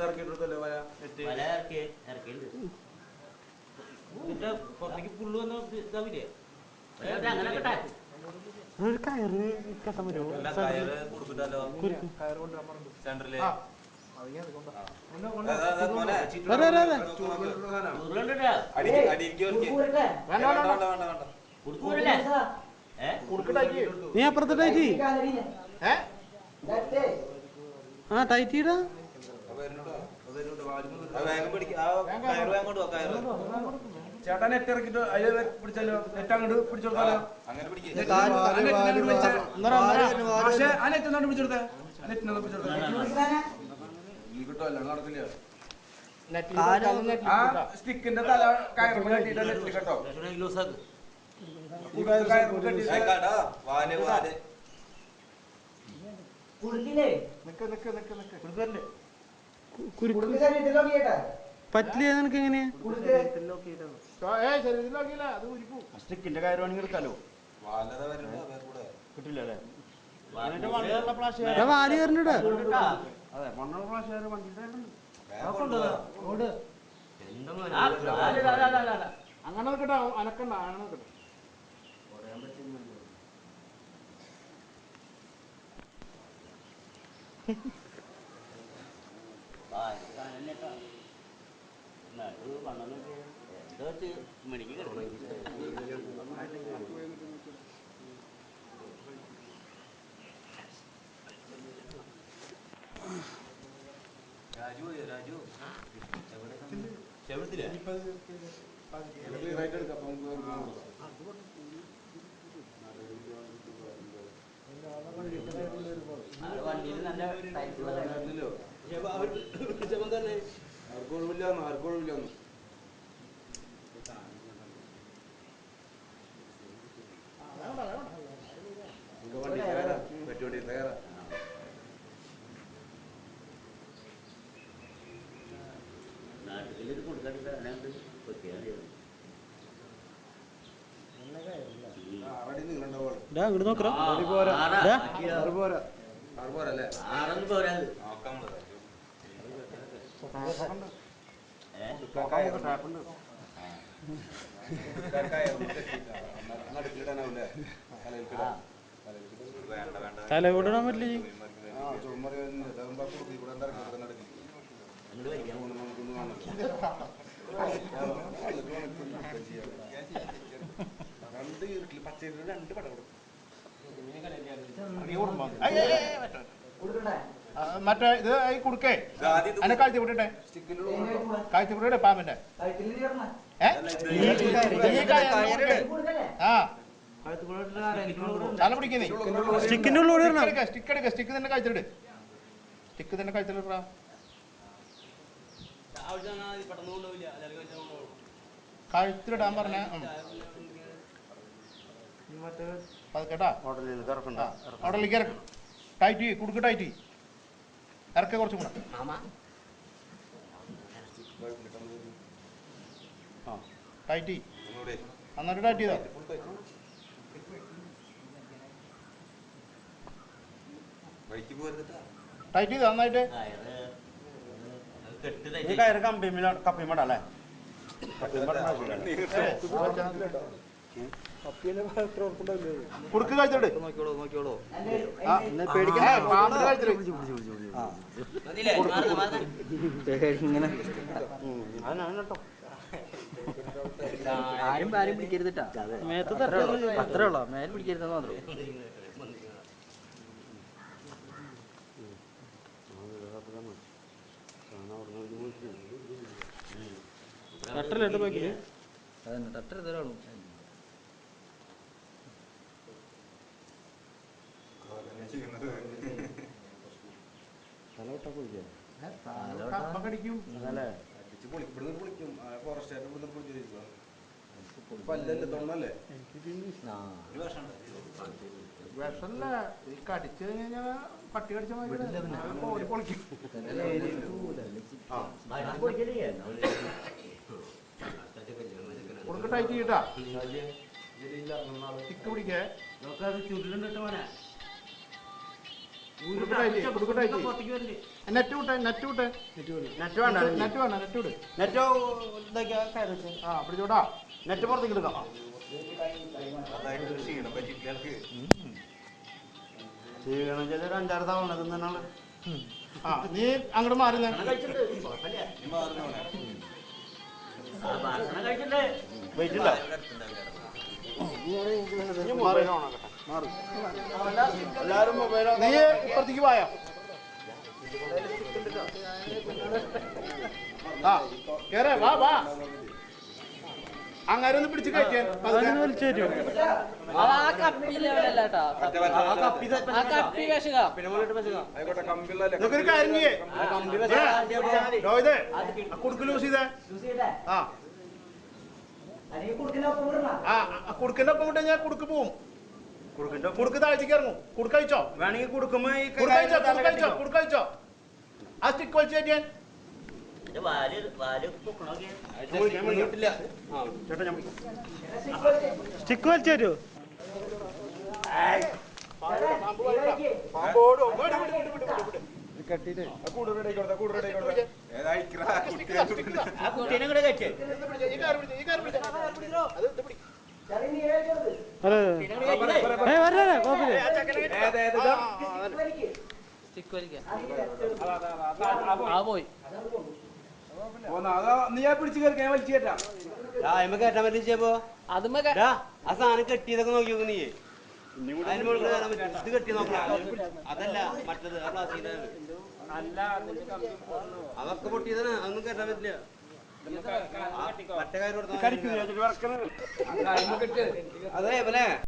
ഇറക്കിയിട്ടല്ലേ വല പുറത്തേക്ക് പുള്ളു വന്ന ഇതാവില്ലേ ഒരു കയറ് കെട്ടാൻ പറ്റുമോ? കയറ് കൊടുക്കില്ലല്ലോ കയറ് കൊണ്ടുവരാൻ പറഞ്ഞു സെന്ററില് നീ അപ്പുറത്തെ ടൈറ്റ് ആ ടൈറ്റ് ഇടാ ചേട്ടാ നെറ്റ് ഇറക്കിട്ട് അതിൽ പിടിച്ചാലോ നെറ്റ് അങ്ങോട്ട് പിടിച്ചോടുത്താലോ പക്ഷേ ആ നെറ്റ് ഒന്നും പിടിച്ചെടുത്തേ നെറ്റിനൊന്നും പിടിച്ചെടുത്തേ കിട്ടുമല്ലോ നടക്കില്ല ആ സ്റ്റിക്കിന്റെ തല കയറുമ്പോ കെട്ടിട്ട് നെറ്റിൽ കേട്ടോ പറ്റില്ല നിനക്ക് എങ്ങനെയാ സ്റ്റിക്കിന്റെ കയറുവാണെങ്കിൽ എടുക്കാലോ കിട്ടില്ലല്ലേ വാല് കയറിനിട അതെ മണ്ണുള്ള പ്രാവശ്യം വണ്ടിയുടെ അങ്ങനെ നിൽക്കട്ടെ അനക്കണ്ട അങ്ങനെ നിൽക്കട്ടെ ആർക്കും അങ്ങോട്ട് നോക്കറ തല കൂടാൻ പറ്റില്ല മറ്റേ ഇത് കൊടുക്കേ എന്നെ കാഴ്ച വിട്ടട്ടെ കാഴ്ച വിട്ടേ പാമ്പിന്റെ ആ തല പിടിക്കുന്നേ സ്റ്റിക്ക് എടുക്ക സ്റ്റിക്ക് തന്നെ കഴിച്ചിട്ട് സ്റ്റിക്ക് തന്നെ കഴിച്ചിട്ടാ കഴുത്തിലിടാൻ പറഞ്ഞ കേട്ടാ ഓടലേക്ക് ഇറക്കും ടൈറ്റ് കുടുക്ക് ടൈറ്റ് ഇറക്ക കുറച്ചും കൂടെ ആ ടൈറ്റ് നന്നായിട്ട് ടൈറ്റ് ചെയ്താ ടൈറ്റ് ചെയ്താ നന്നായിട്ട് കയറ് കപ്പിമടല്ലേ കുടുക്ക് കഴിച്ചോട് നോക്കിയോളൂ ആരും ആരും പിടിക്കരുതിട്ടാ അത്രേ ഉള്ളൂ മേൽ പിടിക്കരുതെന്ന് മാത്രം തട്ടല്ലേ ബാക്കില് അതന്നെ തട്ടരുതൊരാളും കടിക്കും തൊണ്ണല്ലേ വിഷമല്ല ഈ കടിച്ചു കഴിഞ്ഞാൽ പട്ടി കടിച്ച മാതിരി പൊളിക്കും കൊടുക്ക ടൈറ്റ് ചെയ്യട്ടാ തിക്ക് പിടിക്കേ ചുരുളുണ്ടിട്ട് മോനെ നെറ്റ് വിട്ടെ നെറ്റ് വിട്ടെ നെറ്റ് വേണ്ട നെറ്റ് വേണ്ട നെറ്റ് വിട് നെറ്റ് ആ പിടിച്ചോടാ നെറ്റ് പുറത്തേക്ക് എടുക്കാം ചെയ്യണം ചില ഒരു 5-6 തവണ തിന്നാണ് ആ നീ അങ്ങോട്ട് മാറുന്നേ വെയിറ്റില്ല എല്ലാരും മൊബൈലോ നീ ഇപ്പുറത്തേക്ക് പോയോ ആ കേറേ വാ വാ അങ്ങനെ ഒന്ന് പിടിച്ച് കഴിക്കാൻ വലിച്ചു തരുമോ? ഇതൊക്കെ കാര്യം ചെയ്യേ കുടുക്ക് ലൂസ് ചെയ്തേ ആ കുടുക്കിന്റെ ഒപ്പം വിട്ട് ഞാൻ കുടുക്ക് പോവും കുടുക്ക് താഴ്ചക്ക് ഇറങ്ങും കുടുക്കഴിച്ചോ വേണമെങ്കിൽ കൊടുക്കുമ്പോ കുടുക്കഴിച്ചോ ആ സ്റ്റിക്ക് വലിച്ചു കയറ്റിയാൻ സ്റ്റിക്ക് വലിച്ചു തരുമോ? നീ പിടിച്ചു കയറി ഞാൻ വലിച്ചു കയറ്റാം കയറ്റാൻ പറ്റിച്ചപ്പോ ആ സാധനം കെട്ടിയതൊക്കെ നോക്കി നോക്ക് നീ അതിന് മുകളിൽ കയറാൻ പറ്റും ഇത് കെട്ടി നോക്കണം അതല്ല മറ്റത് ആ പ്ലാസ്റ്റിക് അതൊക്കെ പൊട്ടിയതാണ് അതൊന്നും കയറ്റാൻ പറ്റില്ല മറ്റേ കാര്യം കൊടുത്താൽ അതേ